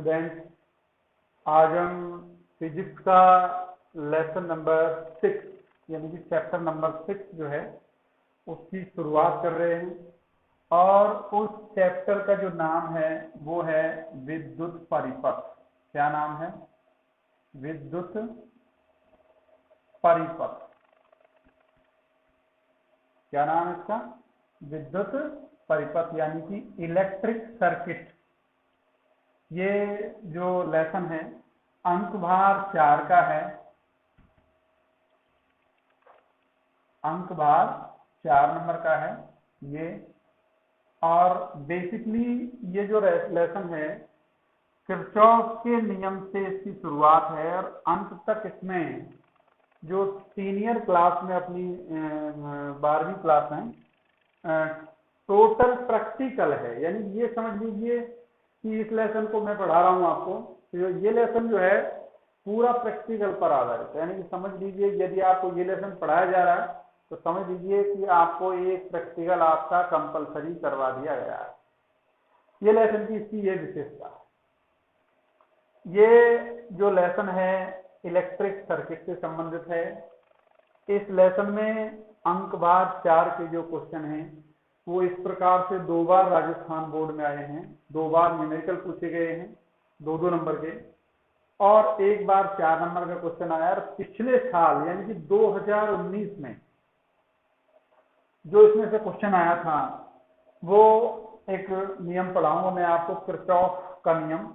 Student, आज हम physics का लेसन नंबर 6 यानी कि चैप्टर नंबर 6 जो है उसकी शुरुआत कर रहे हैं। और उस चैप्टर का जो नाम है वो है विद्युत परिपथ। क्या नाम है? विद्युत परिपथ। क्या नाम है इसका? विद्युत परिपथ यानी कि इलेक्ट्रिक सर्किट। ये जो लेसन है अंक भार 4 का है। अंक भार 4 नंबर का है ये। और बेसिकली ये जो लेसन है किरचॉफ के नियम से इसकी शुरुआत है और अंत तक इसमें जो सीनियर क्लास में अपनी 12वीं क्लास में टोटल प्रैक्टिकल है। यानी ये समझ लीजिए कि इस लेसन को मैं पढ़ा रहा हूँ आपको, तो ये लेसन जो है पूरा प्रैक्टिकल पर आधारित है। यानी कि समझ लीजिए यदि आपको ये लेसन पढ़ाया जा रहा है तो समझ लीजिए कि आपको एक प्रैक्टिकल आपका कंपलसरी करवा दिया गया है। ये लेसन की इसकी ये विशेषता है। ये जो लेसन है इलेक्ट्रिक सर्किट से संबंधित है। इस लेसन में अंक भार 4 के जो क्वेश्चन हैं वो इस प्रकार से 2 बार राजस्थान बोर्ड में आए हैं। 2 बार न्यूमेरिकल पूछे गए हैं 2-2 नंबर के, और 1 बार 4 नंबर का क्वेश्चन आया। और पिछले साल यानी कि 2019 में जो इसमें से क्वेश्चन आया था वो एक नियम पढ़ाऊंगा मैं आपको, किरचॉफ का नियम,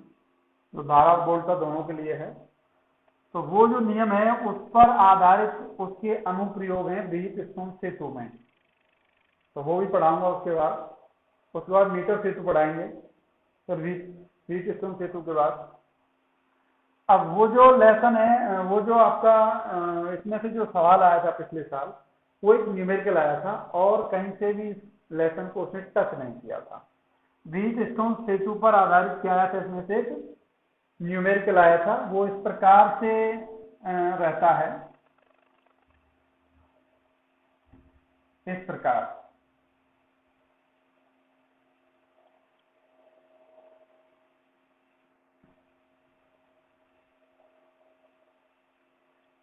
जो धारा और वोल्ट का दोनों के लिए है। तो वो जो नियम है उस पर आधारित उसके अनुप्रयोग हैं व्हीटस्टोन सेतु में, तो वो भी पढ़ाऊंगा। उसके बाद मीटर सेतु पढ़ाएंगे, फिर व्हीटस्टोन सेतु के बाद। अब वो जो लेसन है वो जो आपका इसमें से जो सवाल आया था पिछले साल वो एक न्यूमेरिकल आया था और कहीं से भी लेसन को उसने टच नहीं किया था। व्हीटस्टोन सेतु पर आधारित क्या आया था? इसमें से एक न्यूमेरिकल आया था। वो इस प्रकार से रहता है, इस प्रकार।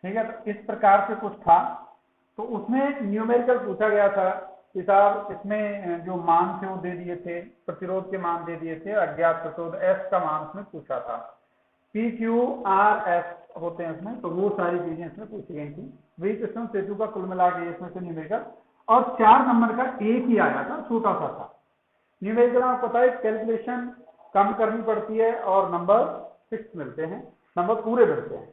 ठीक है, तो इस प्रकार से कुछ था। तो उसमें न्यूमेरिकल पूछा गया था कि साहब इसमें जो मान थे वो दे दिए थे, प्रतिरोध के मान दे दिए थे, अज्ञात प्रतिरोध एस का मान उसमें पूछा था। पी क्यू आर एस होते हैं इसमें, तो वो सारी चीजें इसमें पूछी गई थी। व्हीटस्टोन सेतु का कुल मिला के इसमें से न्यूमेरिकल और 4 नंबर का एक ही आया था, छोटा सा था न्यूमेरिकल। आपको पता है कैलकुलेशन कम करनी पड़ती है और नंबर 6 मिलते हैं, नंबर पूरे मिलते हैं।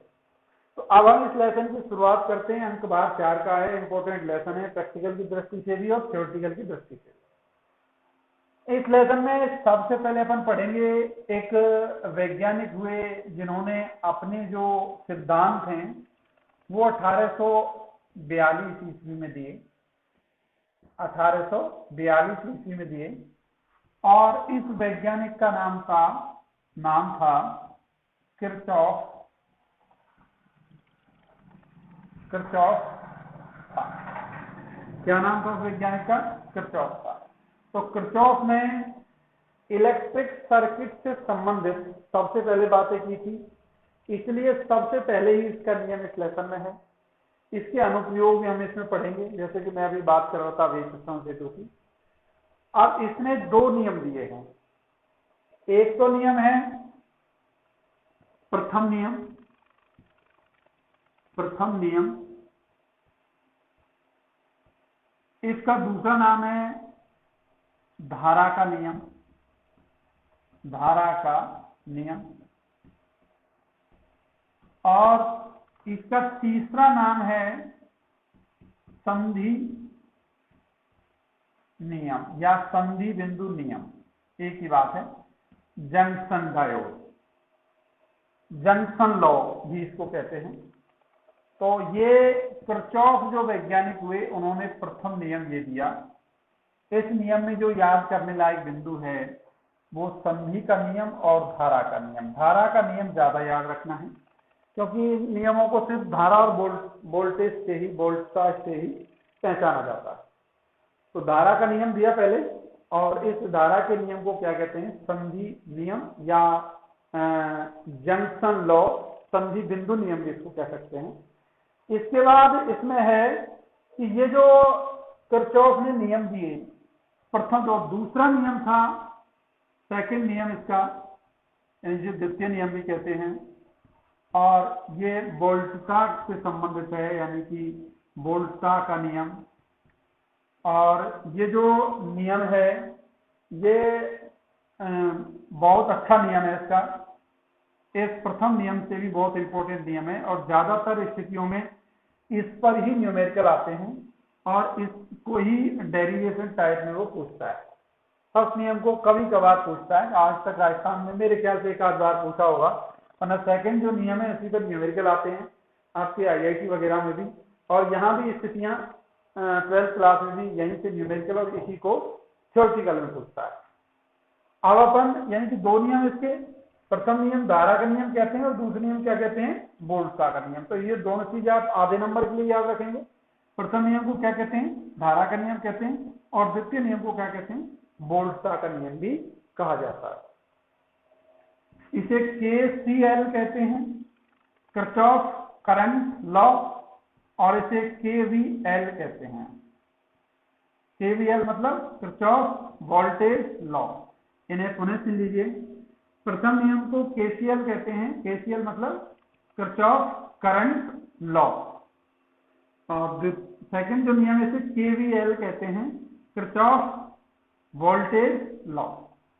तो अब हम इस लेसन की शुरुआत करते हैं। अंक भार 4 का है, इंपॉर्टेंट लेसन है प्रैक्टिकल की दृष्टि से भी और थ्योरेटिकल की दृष्टि से। इस लेसन में सबसे पहले अपन पढ़ेंगे एक वैज्ञानिक हुए जिन्होंने अपने जो सिद्धांत हैं वो 1842 ईस्वी में दिए। 1842 ईस्वी में दिए और इस वैज्ञानिक का नाम था किरचॉफ था। क्या नाम था उस वैज्ञानिक का? किरचॉफ था। तो किरचॉफ ने इलेक्ट्रिक सर्किट से संबंधित सबसे पहले बातें की थी, इसलिए सबसे पहले ही इसका नियम इस लेसन में है। इसके अनुप्रयोग भी हम इसमें पढ़ेंगे, जैसे कि मैं अभी बात कर रहा था व्हीटस्टोन सेतु की। अब इसने 2 नियम दिए हैं। एक तो नियम है प्रथम नियम, इसका दूसरा नाम है धारा का नियम, और इसका तीसरा नाम है संधि नियम या संधि बिंदु नियम। एक ही बात है। जंक्शन डायोड, जंक्शन लॉ भी इसको कहते हैं। तो ये किरचॉफ जो वैज्ञानिक हुए उन्होंने प्रथम नियम ये दिया। इस नियम में जो याद करने लायक बिंदु है वो संधि का नियम और धारा का नियम। धारा का नियम ज्यादा याद रखना है क्योंकि नियमों को सिर्फ धारा और वोल्टेज से ही, वोल्टता से ही पहचाना जाता है। तो धारा का नियम दिया पहले, और इस धारा के नियम को क्या कहते हैं? संधि नियम या जंक्शन लॉ, संधि बिंदु नियम भी इसको कह सकते हैं। इसके बाद इसमें है कि ये जो किरचॉफ ने नियम दिए, प्रथम जो दूसरा नियम था, सेकंड नियम इसका जो द्वितीय नियम भी कहते हैं, और ये वोल्टता से संबंधित है, यानी कि वोल्टता का नियम। और ये जो नियम है ये बहुत अच्छा नियम है इसका, इस प्रथम नियम से भी बहुत इंपॉर्टेंट नियम है, और ज्यादातर स्थितियों में इस पर ही न्यूमेरिकल आते हैं और इसको ही डेरिवेशन टाइप में वो पूछता है। फर्स्ट नियम को कभी कभार पूछता है, आज तक राजस्थान में मेरे ख्याल से एक आध बार पूछा होगा, वरना सेकंड जो नियम है उसी पर न्यूमेरिकल आते हैं आपके आईआईटी वगैरह में भी, और यहाँ भी स्थितियां 12th क्लास में भी यहीं से न्यूमेरिकल और इसी को थ्योरेटिकल में पूछता है। अब अपन यानी कि दो नियम इसके, प्रथम नियम धारा का नियम कहते हैं और दूसरे नियम क्या कहते हैं, वोल्टता का नियम। तो ये दोनों चीजें आप आधे नंबर के लिए याद रखेंगे। प्रथम नियम को क्या कहते हैं, धारा का नियम कहते हैं, और द्वितीय नियम को क्या कहते हैं, वोल्टता का नियम भी कहा जाता है। इसे केसीएल कहते हैं, किरचॉफ करंट लॉ, और इसे केवीएल कहते हैं। केवीएल मतलब किरचॉफ वोल्टेज लॉ। इन्हें पुनः सुन लीजिए। प्रथम नियम को केसीएल कहते हैं, केसीएल मतलब किरचॉफ करंट लॉ, और सेकंड जो नियम है इसे केवीएल कहते हैं, किरचॉफ वोल्टेज लॉ।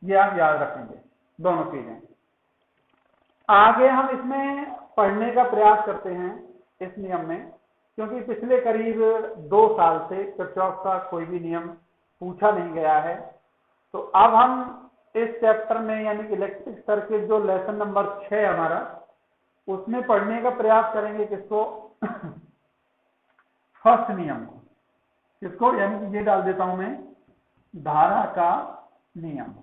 ये आप याद रखेंगे दोनों चीजें। आगे हम इसमें पढ़ने का प्रयास करते हैं इस नियम में, क्योंकि पिछले करीब 2 साल से किरचॉफ का कोई भी नियम पूछा नहीं गया है। तो अब हम इस चैप्टर में यानी कि इलेक्ट्रिक सर्किट जो लेसन नंबर 6 हमारा, उसमें पढ़ने का प्रयास करेंगे किसको, फर्स्ट नियम को। किसको, यानी कि ये डाल देता हूं मैं, धारा का नियम।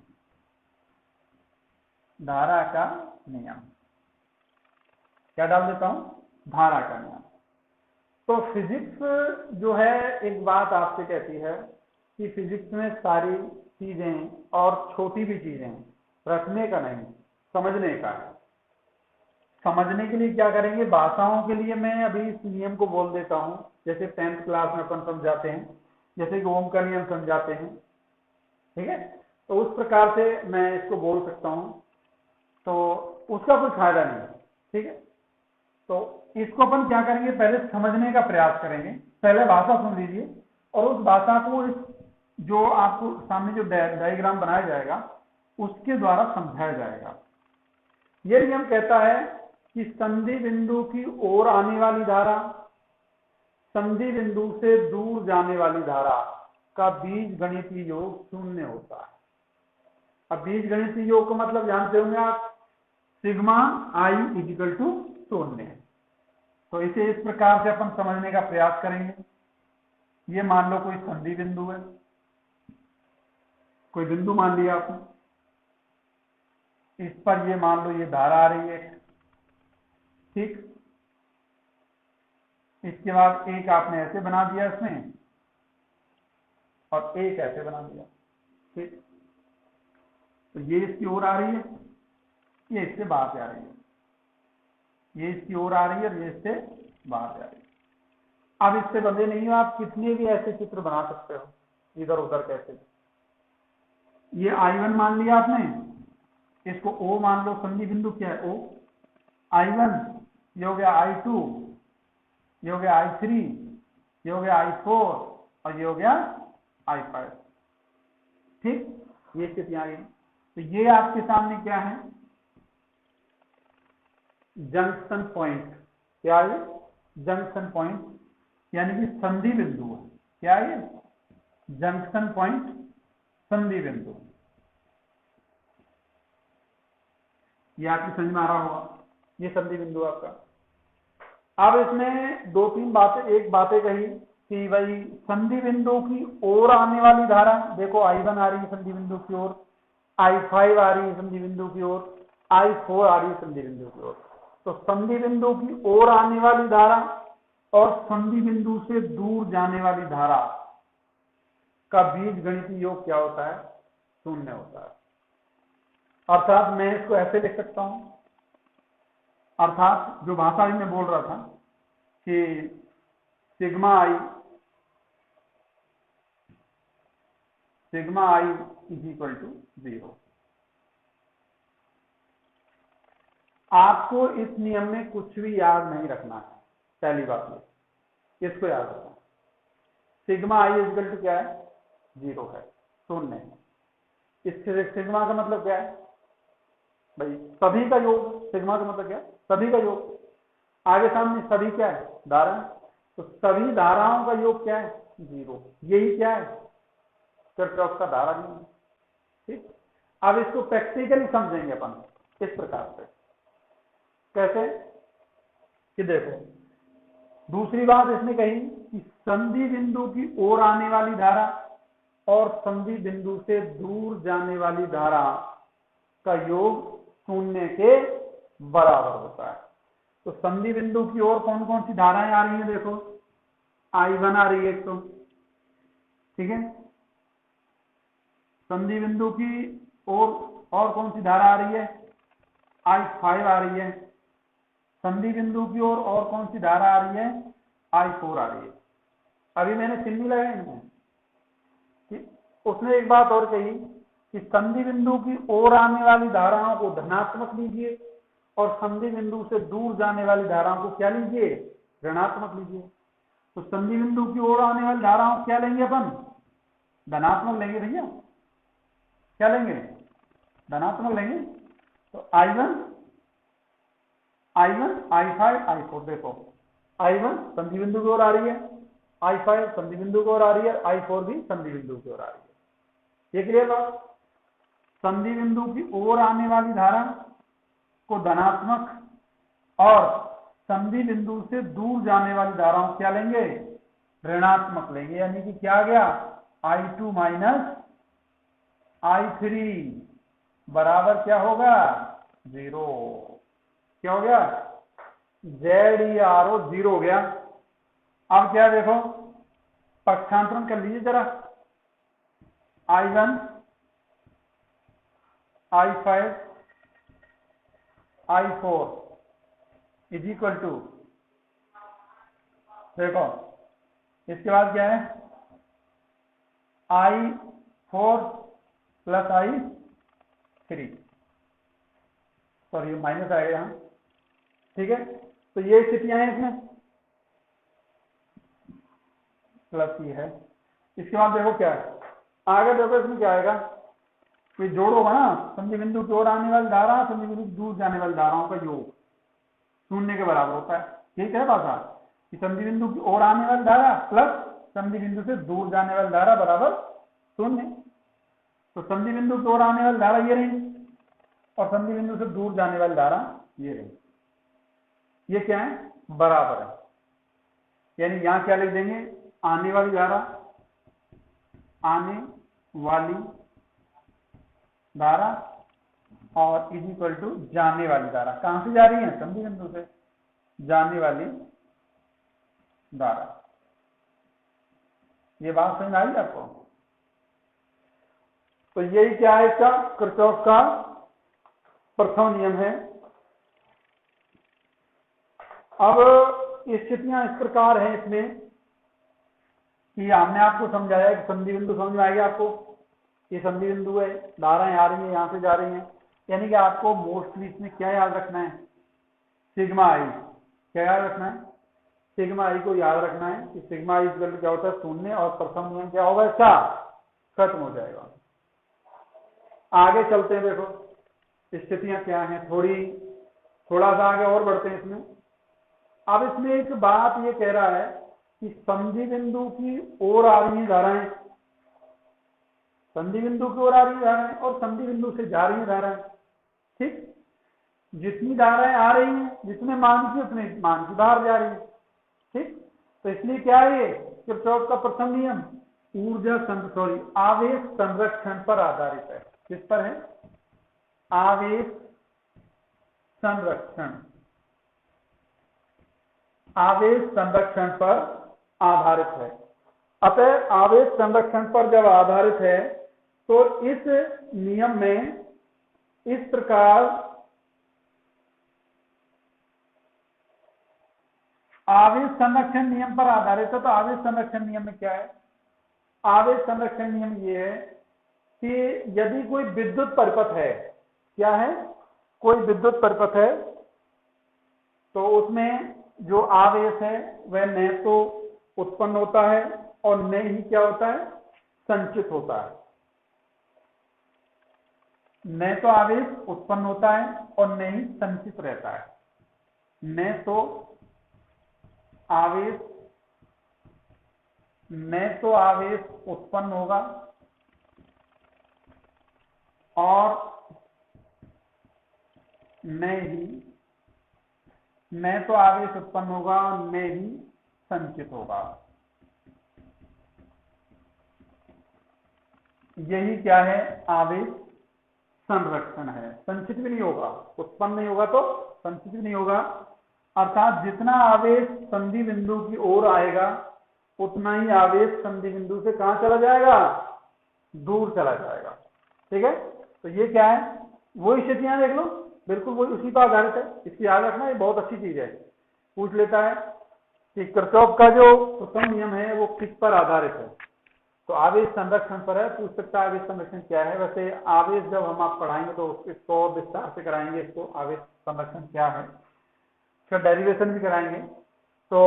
धारा का नियम क्या डाल देता हूं, धारा का नियम। तो फिजिक्स जो है एक बात आपसे कहती है कि फिजिक्स में सारी चीजें और छोटी भी चीजें रखने का नहीं, समझने का है। समझने के लिए क्या करेंगे, भाषाओं के लिए मैं अभी इस नियम को बोल देता हूं, जैसे 10th क्लास में अपन समझाते हैं, जैसे कि ओम का नियम समझाते हैं, ठीक है। तो उस प्रकार से मैं इसको बोल सकता हूं, तो उसका कोई फायदा नहीं है, ठीक है। तो इसको अपन क्या करेंगे, पहले समझने का प्रयास करेंगे। पहले भाषा सुन लीजिए और उस भाषा को इस जो आपको सामने जो डायग्राम बनाया जाएगा उसके द्वारा समझाया जाएगा। यह नियम कहता है कि संधि बिंदु की ओर आने वाली धारा, संधि बिंदु से दूर जाने वाली धारा का बीजगणितीय योग शून्य होता है। अब बीजगणितीय योग का मतलब जानते होंगे आप, सिग्मा आई इक्वल टू 0। तो इसे इस प्रकार से अपन समझने का प्रयास करेंगे। ये मान लो कोई संधि बिंदु है, कोई बिंदु मान लिया आपने, इस पर ये मान लो ये धारा आ रही है, ठीक। इसके बाद एक आपने ऐसे बना दिया इसमें और एक ऐसे बना दिया, ठीक। तो ये इसकी ओर आ रही है, ये इससे बाहर जा रही है, ये इसकी ओर आ रही है और ये इससे बाहर जा रही है। अब इससे बंधे नहीं हो आप, कितने भी ऐसे चित्र बना सकते हो इधर उधर कैसे। ये I1 मान लिया आपने, इसको O मान लो, संधि बिंदु क्या है O, I1, ये हो गया I2, ये हो गया I3, ये हो गया I4 और ये हो गया I5, ठीक। ये स्थितियां आई। तो ये आपके सामने क्या है, जंक्शन पॉइंट। क्या है, जंक्शन पॉइंट, यानी कि संधि बिंदु है। क्या है, जंक्शन पॉइंट, संधि बिंदु। ये आपकी समझ में आ रहा होगा, ये संधि बिंदु आपका। अब इसमें 2-3 बातें, एक बातें कही कि भाई संधि बिंदु की ओर आने वाली धारा, देखो I1 आ रही है संधि बिंदु की ओर, I5 आ रही है संधि बिंदु की ओर, I4 आ रही है संधि बिंदु की ओर। तो संधि बिंदु की ओर आने वाली धारा और संधि बिंदु से दूर जाने वाली धारा का बीजगणितीय योग क्या होता है, 0 होता है। अर्थात मैं इसको ऐसे लिख सकता हूं, अर्थात जो भाषा भी मैं बोल रहा था कि sigma I is equal to 0। आपको इस नियम में कुछ भी याद नहीं रखना है, पहली बात ये, इसको याद रखना। Sigma I is equal to क्या है? 0 है, शून्य है। इससे सिग्मा का मतलब क्या है भाई? सभी का योग। सिग्मा का मतलब क्या है? सभी का योग। आगे सामने सभी क्या है? धारा। तो सभी धाराओं का योग क्या है? 0। यही क्या है? किरचॉफ का धारा नियम। ठीक, अब इसको प्रैक्टिकली समझेंगे अपन इस प्रकार से। कैसे? कि देखो, दूसरी बात इसने कही कि संधि बिंदु की ओर आने वाली धारा और संधि बिंदु से दूर जाने वाली धारा का योग 0 के बराबर होता है। तो संधि बिंदु की ओर कौन कौन सी धाराएं आ रही हैं? देखो, I1 आ रही है एक तो, ठीक है। संधि बिंदु की ओर और कौन सी धारा आ रही है? I5 आ रही है। संधि बिंदु की ओर और कौन सी धारा आ रही है? I4 आ रही है। अभी मैंने चिन्ह लगाया इनमें। उसने एक बात और कही कि संधि बिंदु की ओर आने वाली धाराओं को धनात्मक लीजिए और संधि बिंदु से दूर जाने वाली धाराओं को क्या लीजिए? ऋणात्मक लीजिए। तो संधि बिंदु की ओर आने वाली धाराओं क्या लेंगे अपन? धनात्मक लेंगे भैया। क्या लेंगे? धनात्मक लेंगे। तो I1, I5, I4। देखो, I1 संधि बिंदु की ओर आ रही है, I5 संधि बिंदु की ओर आ रही है, I4 भी संधि बिंदु की ओर आ रही है। ये क्लियर बात? संधि बिंदु की ओर आने वाली धारा को धनात्मक और संधि बिंदु से दूर जाने वाली धाराओं क्या लेंगे? ऋणात्मक लेंगे। यानी कि क्या आ गया? I2 माइनस I3 बराबर क्या होगा? 0। क्या हो गया? ZERO 0 हो गया। अब क्या देखो, पक्षांतरण कर लीजिए जरा। I1, I5, I4 is equal to, देखो इसके बाद क्या है? I4 plus I3, sorry minus आएगा यहाँ, ठीक है। तो ये स्थितियां हैं इसमें, प्लस ये है। इसके बाद देखो क्या है आगे, देखो इसमें क्या आएगा? ये जोड़ोगा ना, संधि बिंदु की ओर आने वाली धारा, संधि बिंदु से दूर जाने वाली धाराओं का योग 0 के बराबर होता है। ठीक है बात? कि संधि बिंदु की ओर आने वाली धारा प्लस संधि बिंदु से दूर जाने वाली धारा बराबर 0। तो संधि बिंदु की ओर आने वाली धारा ये रही और संधि बिंदु से दूर जाने वाली धारा ये रही। ये क्या है? बराबर है। यानी यहां क्या लिख देंगे? आने वाली धारा, आने वाली धारा और इज इक्वल टू जाने वाली धारा। कहां से जा रही है? संधि बिंदु से जाने वाली धारा। ये बात समझ आई आपको? तो यही क्या है? इसका किरचॉफ का प्रथम नियम है। अब स्थितियां इस प्रकार हैं इसमें कि हमने आपको समझाया कि संधि बिंदु समझ में आएगी आपको। ये संधि बिंदु है, धाराएं आ रही हैं, यहां से जा रही हैं। यानी कि आपको मोस्टली इसमें क्या याद रखना है? सिग्मा आई। क्या याद रखना है? सिग्मा आई को याद रखना है कि सिग्मा आई इक्वल टू क्या होता है? 0। और प्रथम नियम क्या होगा इसका? खत्म हो जाएगा। आगे चलते हैं, देखो स्थितियां क्या हैं, थोड़ा सा आगे और बढ़ते हैं इसमें। अब इसमें एक बात ये कह रहा है कि संधि बिंदु की ओर आ रही धाराएं, संधि बिंदु की ओर आ रही धाराएं और संधि बिंदु से जा रही धाराएं। ठीक, जितनी धाराएं आ रही हैं, जितने मान की उतने मान की बाहर जा रही है। ठीक, तो इसलिए क्या है? ये किरचॉफ का प्रथम नियम आवेश संरक्षण पर आधारित है। किस पर है? आवेश संरक्षण। आवेश संरक्षण पर आधारित है। अतः आवेश संरक्षण पर जब आधारित है तो इस नियम में इस प्रकार आवेश संरक्षण नियम पर आधारित है। तो आवेश संरक्षण नियम में क्या है? आवेश संरक्षण नियम ये है कि यदि कोई विद्युत परिपथ है, क्या है? कोई विद्युत परिपथ है, तो उसमें जो आवेश है वह न तो उत्पन्न होता है और न ही क्या होता है? संचित होता है। न तो आवेश उत्पन्न होता है और न ही संचित रहता है। न तो आवेश उत्पन्न होगा और न तो आवेश उत्पन्न होगा और न ही संचित होगा। यही क्या है? आवेश संरक्षण है। संचित भी नहीं होगा, उत्पन्न नहीं होगा तो संचित भी नहीं होगा। अर्थात जितना आवेश संधि बिंदु की ओर आएगा उतना ही आवेश संधि बिंदु से कहां चला जाएगा? दूर चला जाएगा। ठीक है, तो ये क्या है? वही स्थितियां देख लो, बिल्कुल वही उसी पर आधारित है। इसकी याद रखना, ये बहुत अच्छी चीज है। पूछ लेता है कि किरचॉफ का जो प्रथम नियम है वो किस पर आधारित है? तो आवेश संरक्षण पर है। पूछ सकता है आवेश संरक्षण क्या है। वैसे आवेश जब हम आप पढ़ाएंगे तो इसको विस्तार से कराएंगे, इसको आवेश संरक्षण क्या है, इसका डेरिवेशन भी कराएंगे। तो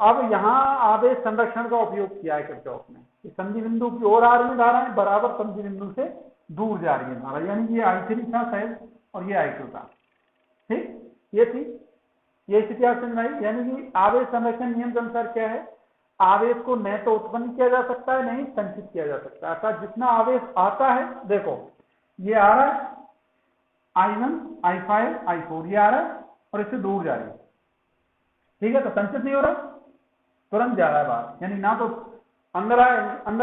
अब यहाँ आवेश संरक्षण का उपयोग किया है किरचॉफ ने। संधि बिंदु की ओर आ रही है धाराएं, बराबर संधि बिंदु से दूर जा रही है धारा, यानी ये I3 था शायद और ये I2 था। ठीक, ये थी, ये स्थिति आप समझ आई। यानी कि आवेश संरक्षण नियम के अनुसार क्या है? आवेश को न तो उत्पन्न किया जा सकता है, नहीं संचित किया जा सकता है। अर्थात जितना आवेश आता है, देखो ये आ रहा है I1, I5, I4, ये आ रहा है और इससे दूर जा रही है। ठीक है, तो संचित नहीं हो रहा, तुरंत जा रहा है बाहर, यानी ना तो अंदर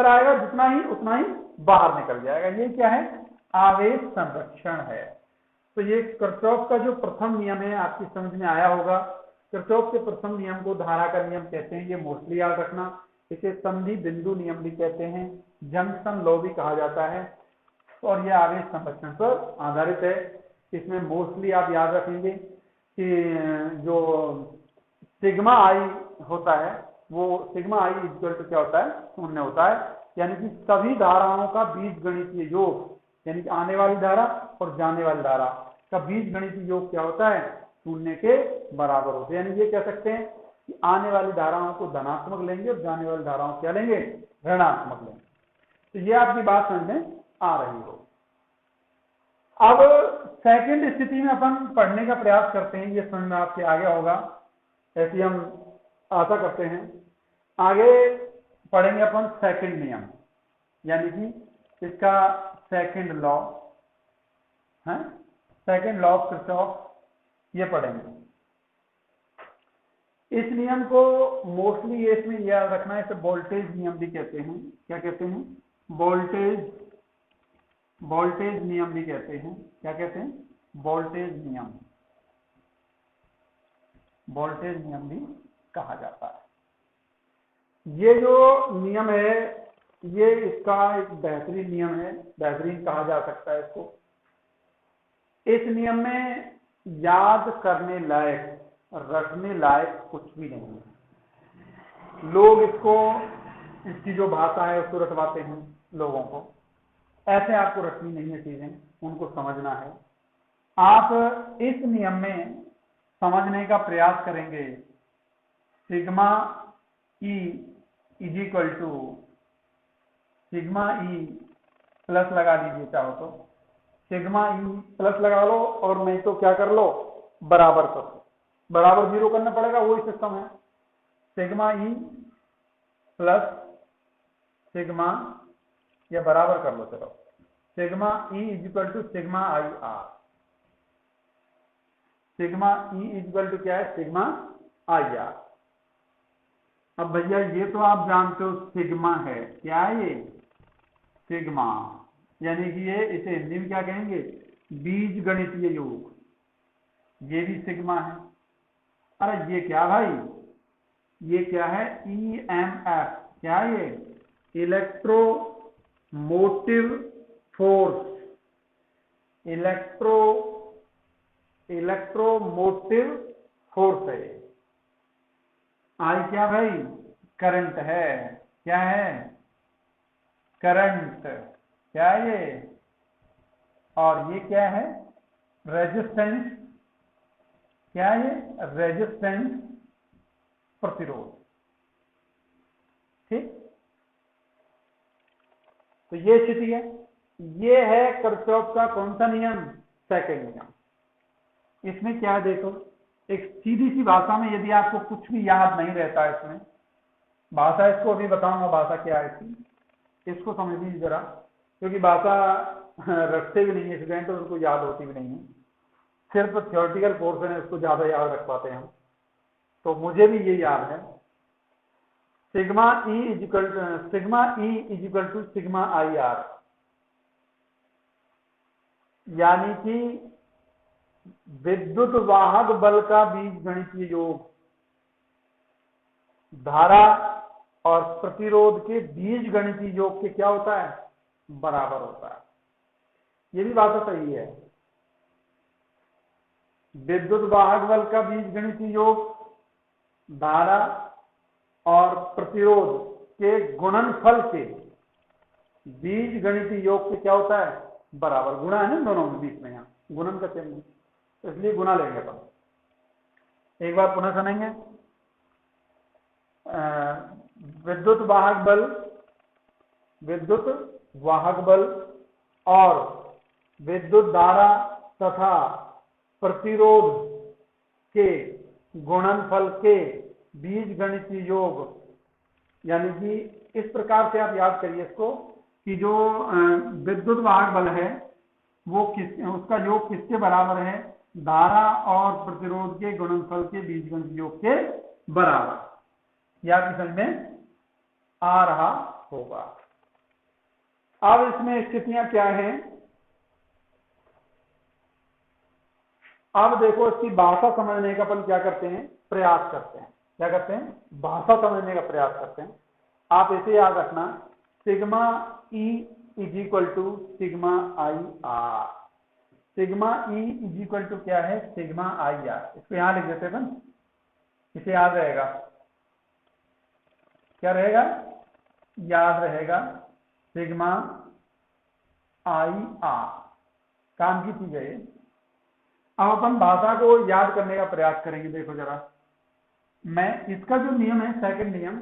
आएगा जितना ही, उतना ही बाहर निकल जाएगा। ये क्या है? आवेश संरक्षण है। तो ये किरचॉफ का जो प्रथम नियम है आपकी समझ में आया होगा। किरचॉफ के प्रथम नियम को धारा का नियम कहते हैं, ये मोस्टली याद रखना। इसे संधि बिंदु नियम भी कहते हैं, जंक्शन लॉ भी कहा जाता है, और यह आवेश संरक्षण पर आधारित है। इसमें मोस्टली आप याद रखेंगे कि जो सिग्मा आई होता है वो सिग्मा आई इक्वल टू क्या होता है? शून्य होता है। यानी कि सभी धाराओं का बीजगणितीय योग, यानी कि आने वाली धारा और जाने वाली धारा का बीजगणितीय योग क्या होता है? शून्य के बराबर होता है। यानी ये कह सकते हैं कि आने वाली धाराओं को धनात्मक लेंगे और जाने वाली धाराओं क्या लेंगे? ऋणात्मक लेंगे। तो ये आपकी बात समझ में आ रही हो। अब सेकंड स्थिति में अपन पढ़ने का प्रयास करते हैं, ये समझ में आपके आ गया होगा, ऐसी हम आशा करते हैं। आगे पढ़ेंगे अपन सेकंड नियम, यानी कि इसका सेकंड लॉ है, सेकंड लॉ ऑफ किरचॉफ, ये पढ़ेंगे। इस नियम को मोस्टली ये इसमें याद रखना है, इसे वोल्टेज नियम भी कहते हैं। क्या कहते हैं? वोल्टेज नियम भी कहते हैं। क्या कहते हैं? वोल्टेज नियम भी कहा जाता है। ये जो नियम है ये इसका एक बेहतरीन नियम है, बेहतरीन कहा जा सकता है इसको। इस नियम में याद करने लायक, रटने लायक कुछ भी नहीं है। लोग इसको, इसकी जो भाषा है उसको रटवाते हैं लोगों को। ऐसे आपको रटनी नहीं है चीजें, उनको समझना है। आप इस नियम में समझने का प्रयास करेंगे। Sigma E is equal to sigma E plus लगा दीजिए, चाहो तो सिग्मा ई प्लस लगा लो, और नहीं तो क्या कर लो? बराबर कर लो। बराबर जीरो करना पड़ेगा, वही सिस्टम है। सिग्मा ई प्लस सिग्मा, या बराबर कर लो, चलो sigma E is equal to sigma I R. Sigma E is equal to क्या है? Sigma I R. अब भैया ये तो आप जानते हो सिग्मा है, क्या है ये? सिग्मा, यानी कि ये, इसे हिंदी में क्या कहेंगे? बीज गणितीय योग। ये भी सिग्मा है। अरे ये क्या भाई? ये क्या है? EMF। क्या है ये? Electro motive force. Electromotive force है। आई क्या भाई? करंट है। क्या है? करंट। क्या है ये? और ये क्या है? रेजिस्टेंस। क्या है ये? रेजिस्टेंस, प्रतिरोध। ठीक, तो ये स्थिति है। ये है किरचॉफ का कौन सा नियम? सेकंड नियम। इसमें क्या है देखो, एक सीधी सी भाषा में, यदि आपको कुछ भी याद नहीं रहता इसमें, भाषा इसको अभी बताऊंगा भाषा क्या है इसकी, इसको समझ लीजिए जरा, क्योंकि भाषा रखते भी नहीं है स्टूडेंट और उनको याद होती भी नहीं है, सिर्फ थियोरेटिकल पोर्शन है उसको ज्यादा याद रख पाते हैं हम। तो मुझे भी ये याद है, sigma E is equal to sigma I R, यानी कि विद्युत वाहक बल का बीजगणितीय योग धारा और प्रतिरोध के बीजगणितीय योग के क्या होता है? बराबर होता है। ये भी बात तो सही है। विद्युत वाहक बल का बीजगणितीय योग धारा और प्रतिरोध के गुणनफल के बीजगणितीय योग के क्या होता है? बराबर। गुणा है ना दोनों में बीच में, यहाँ गुणन का चिन्ह, इसलिए गुणा लेंगे अपन। एक बार पुनः सुनेंगे। विद्युत वाहक बल और विद्युत धारा तथा प्रतिरोध के गुणनफल के बीजगणितीय योग, यानी कि इस प्रकार से आप याद करिए इसको कि जो विद्युत वाहक बल है वो उसका योग किसके बराबर है? धारा और प्रतिरोध के गुणनफल के बीजगणितीय योग के बराबर। या समझ में आ रहा होगा। अब इसमें स्थितियां क्या हैं? अब देखो, इसकी भाषा समझने का अपन क्या करते हैं? प्रयास करते हैं। क्या करते हैं? भाषा समझने का प्रयास करते हैं। आप इसे याद रखना, sigma E is equal to sigma I R. Sigma E is equal to क्या है? Sigma I R. इसको यहां लिख देते हैं, इसे याद रहेगा। क्या रहेगा? याद रहेगा, सिग्मा आई आर। काम की चीज है ये। अब अपन भाषा को याद करने का प्रयास करेंगे। देखो जरा, मैं इसका जो नियम है, सेकंड नियम,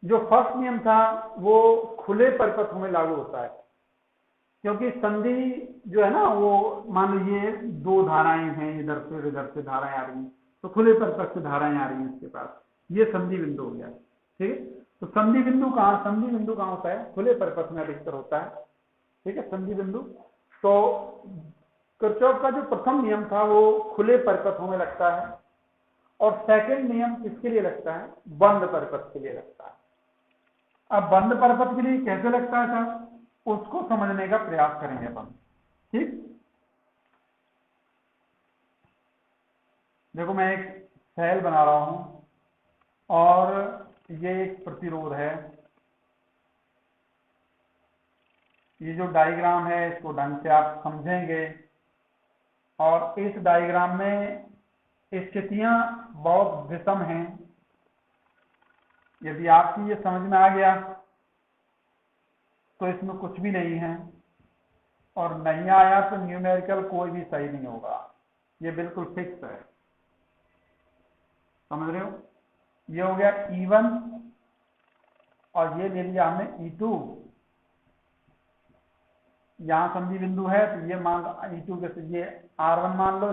जो फर्स्ट नियम था वो खुले परिपथों में लागू होता है, क्योंकि संधि जो है ना, वो मान लीजिए दो धाराएं हैं, इधर से धाराएं आ रही हैं, तो खुले परिपथ से धाराएं आ रही हैं इसके पास, ये संधि बिंदु हो गया। ठीक है, तो संधि बिंदु कहाँ होता है? खुले परिपथ में अधिकतर होता है। ठीक है, संधि बिंदु। तो किरचॉफ का जो प्रथम नियम था वो खुले परिपथों में लगता है, और सेकंड नियम किसके लिए लगता है? बंद परिपथ के लिए लगता है। अब बंद परिपथ के लिए कैसे लगता है साहब, उसको समझने का प्रयास करेंगे अपन। ठीक, देखो मैं एक सेल बना रहा हूं और ये एक प्रतिरोध है। ये जो डायग्राम है इसको ढंग से आप समझेंगे, और इस डायग्राम में स्थितियां बहुत विषम हैं। यदि आपकी ये समझ में आ गया तो इसमें कुछ भी नहीं है, और नहीं आया तो न्यूमेरिकल कोई भी सही नहीं होगा, ये बिल्कुल फिक्स है। समझ रहे हो? ये हो गया E1 और ये ले लिया हमने E2। यहां संधि बिंदु है तो ये मान E2 के, ये R1 मान लो,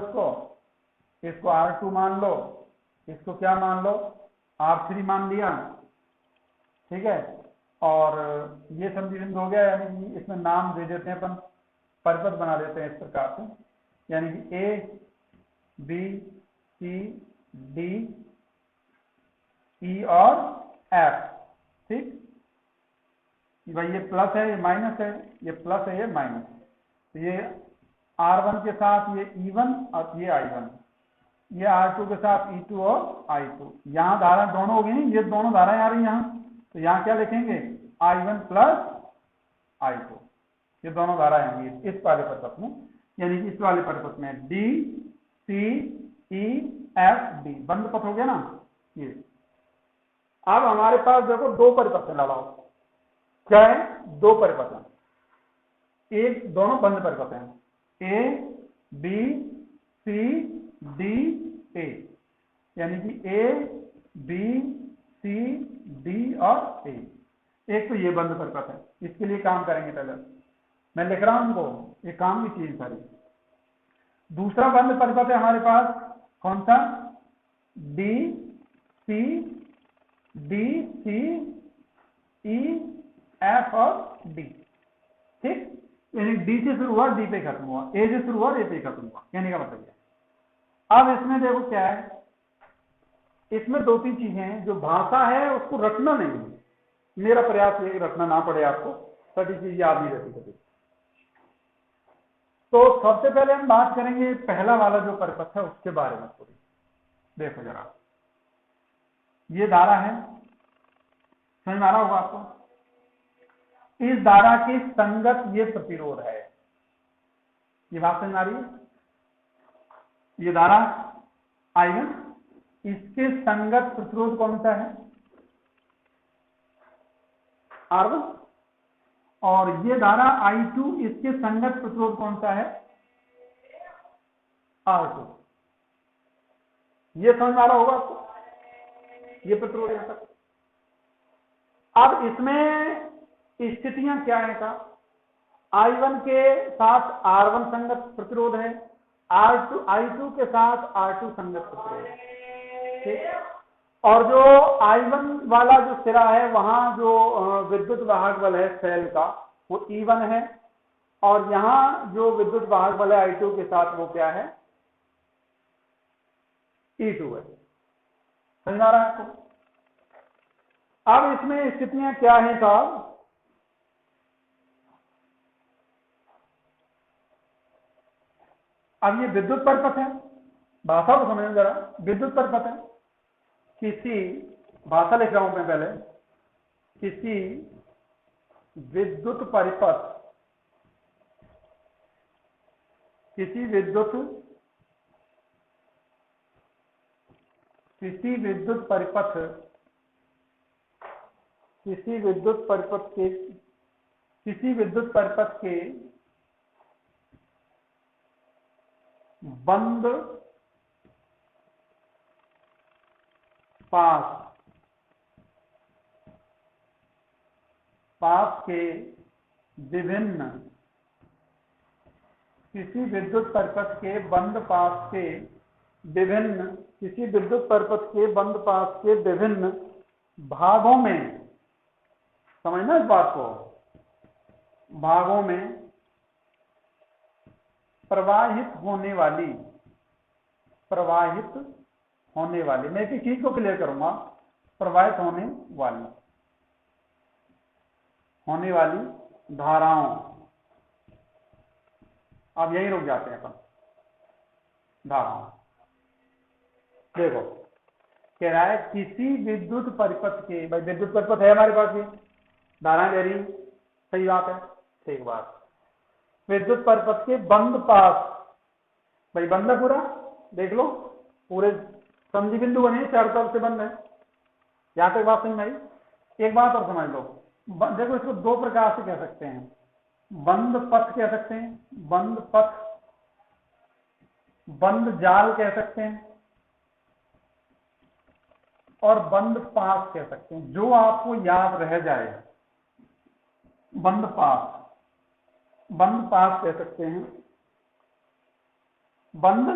इसको R2 मान लो, इसको क्या मान लो? R3 मान लिया। ठीक है, और ये संधि बिंदु हो गया, यानी कि इसमें नाम दे देते हैं अपन, परिपथ बना देते हैं इस प्रकार से, यानी कि A B C D E और F। ठीक, भाई ये प्लस है, ये माइनस है, ये प्लस है, ये माइनस। तो ये R1 के साथ ये E1 और ये I1, ये R2 के साथ E2 और I2। यहाँ धारा दोनों हो गई, ये दोनों धाराएं आ रही यहाँ, तो यहाँ क्या लिखेंगे? I1 प्लस I2, ये दोनों धाराएं होंगी इस वाले परिपथ में। यानी कि इस वाले परिपथ में D C E F D बंद पथ हो गया ना ये। अब हमारे पास देखो दो परिपथ है, लगाओ क्या है, दो परिपथ है, एक दोनों बंद परिपथ है, A B C D A, यानी कि ए बी सी डी और ए। एक तो ये बंद परिपथ है, इसके लिए काम करेंगे पहले, मैं लिख रहा हूं उनको, ये काम की चीज सारी। दूसरा बंद परिपथ है हमारे पास कौन सा, डी सी ई एफ और डी, ठीक, यानी डी से शुरू हुआ डी पे खत्म हुआ, ए से शुरू हुआ ए पे खत्म हुआ, कहने का मतलब है। अब इसमें देखो क्या है, इसमें दो तीन चीजें हैं, जो भाषा है उसको रटना नहीं है, मेरा प्रयास ये रटना ना पड़े आपको, सभी चीज याद नहीं रहती कभी। तो सबसे पहले हम बात करेंगे पहला वाला जो परिपथ है उसके बारे में थोड़ी। देखो जरा, ये धारा है, समझ में आ रहा होगा आपको, इस धारा की संगत ये प्रतिरोध है, ये बात समझ में आ रही है, ये धारा I1, इसके संगत प्रतिरोध कौन सा है, R1, और ये धारा I2, इसके संगत प्रतिरोध कौन सा है, R2। ये समझ में आ रहा होगा आपको, ये प्रतिरोध यहां तक। अब इसमें स्थितियां क्या है का, I1 के साथ R1 संगत प्रतिरोध है, I2 के साथ R2 संगत प्रतिरोध है, ठीक। और जो I1 वाला जो सिरा है वहां जो विद्युत वाहक बल है सेल का वो E1 है, और यहां जो विद्युत वाहक बल है I2 के साथ वो क्या है, E2 है। समझ आ रहा है आपको। अब इसमें स्थितियां क्या हैं साहब, अब ये विद्युत परिपथ है, भाषा को समझना जरा, विद्युत परिपथ है, किसी, भाषा लिख रहा हूं मैं पहले, किसी विद्युत परिपथ, किसी विद्युत परिपथ, किसी विद्युत परिपथ के बंद पास के विभिन्न, किसी विद्युत परिपथ के बंद पास के विभिन्न, किसी विद्युत परिपथ के बंद पास के विभिन्न भागों में, समझना इस बात को, भागों में प्रवाहित होने वाली, मैं एक चीज को क्लियर करूंगा, प्रवाहित होने वाली धाराओं, अब यही रुक जाते हैं अपन, धाराओं। देखो कह रहा है किसी विद्युत परिपथ के, भाई विद्युत परिपथ है हमारे पास, ये धाराएं दे रही, सही बात है, ठीक बात। विद्युत परिपथ के बंद पास, भाई बंद है पूरा, देख लो पूरे समझी बिंदु बने, चारों तरफ से बंद है, यहां तक बात समझ में आई। एक बात और समझ लो, देखो इसको दो प्रकार से कह सकते हैं, बंद पथ कह सकते हैं, बंद पथ, बंद जाल कह सकते हैं, और बंद पास कह सकते हैं, जो आपको याद रह जाए, बंद पास कह सकते हैं। बंद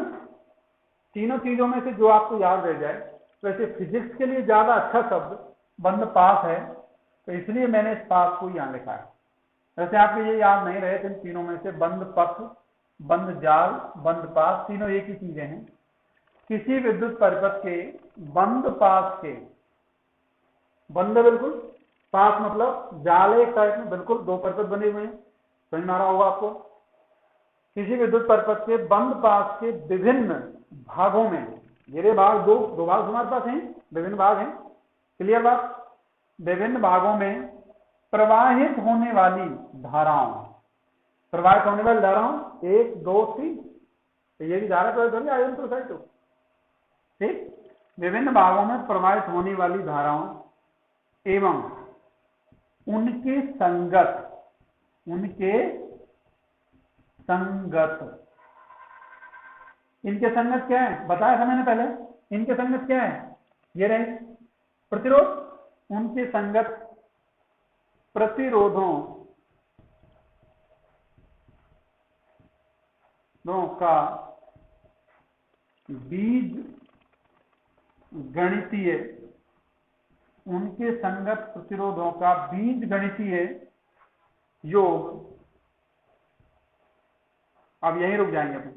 तीनों चीजों में से जो आपको याद रह जाए, वैसे फिजिक्स के लिए ज्यादा अच्छा शब्द बंद पास है, तो इसलिए मैंने इस पास को यहां लिखा है। वैसे आपको ये याद नहीं रहे, इन तीनों में से बंद पथ, बंद जाल, बंद पास, तीनों एक ही चीजें हैं। किसी विद्युत परिपथ के बंद पास के, बंद बिल्कुल, पास मतलब जाल एक साइड में, बिल्कुल दो परिपथ बने हुए हैं, समझ में आ रहा होगा आपको। किसी विद्युत परिपथ के बंद पास के विभिन्न भागों में, ये भाग दो भाग हमारे पास हैं, विभिन्न भाग हैं, क्लियर बात। विभिन्न भागों में प्रवाहित होने वाली धाराओं, प्रवाहित होने वाली धाराओं 1 2 3, तो ये भी धारा प्रवाहित होगी I1 + I2। ठीक, विभिन्न भागों में प्रवाहित होने वाली धाराओं एवं उनके संगत इनके संगत क्या है बताया था मैंने पहले। इनके संगत क्या है, ये रहे प्रतिरोध, उनके संगत प्रतिरोधों का बीज गणितीय, उनके संगत प्रतिरोधों का बीज गणितीय योग। अब यहीं रुक जाएंगे अपन,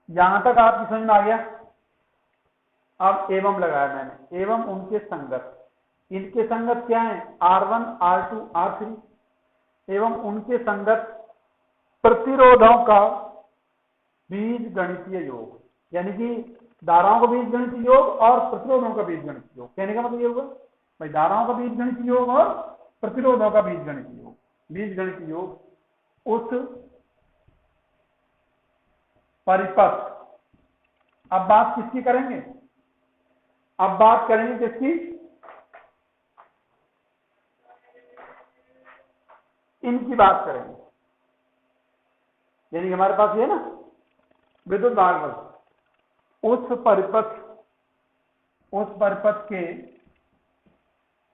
यहां तक आपकी समझ में आ गया। अब एवं लगाया मैंने, एवं उनके संगत, इनके संगत क्या है R1 R2 R3, एवं उनके संगत प्रतिरोधों का बीज गणितीय योग, यानी कि धाराओं का बीज गणितीय योग और प्रतिरोधों का बीज गणितीय योग। कहने का मतलब ये होगा भाई धाराओं का बीज गणितीय योग और प्रतिरोधों का बीज गणितीय योग। बीज गणितीय योग उस परिपथ, अब बात किसकी करेंगे, अब बात करेंगे किसकी, इनकी बात करेंगे। यानी हमारे पास ये ना विद्युत भाग बल, उस परिपथ के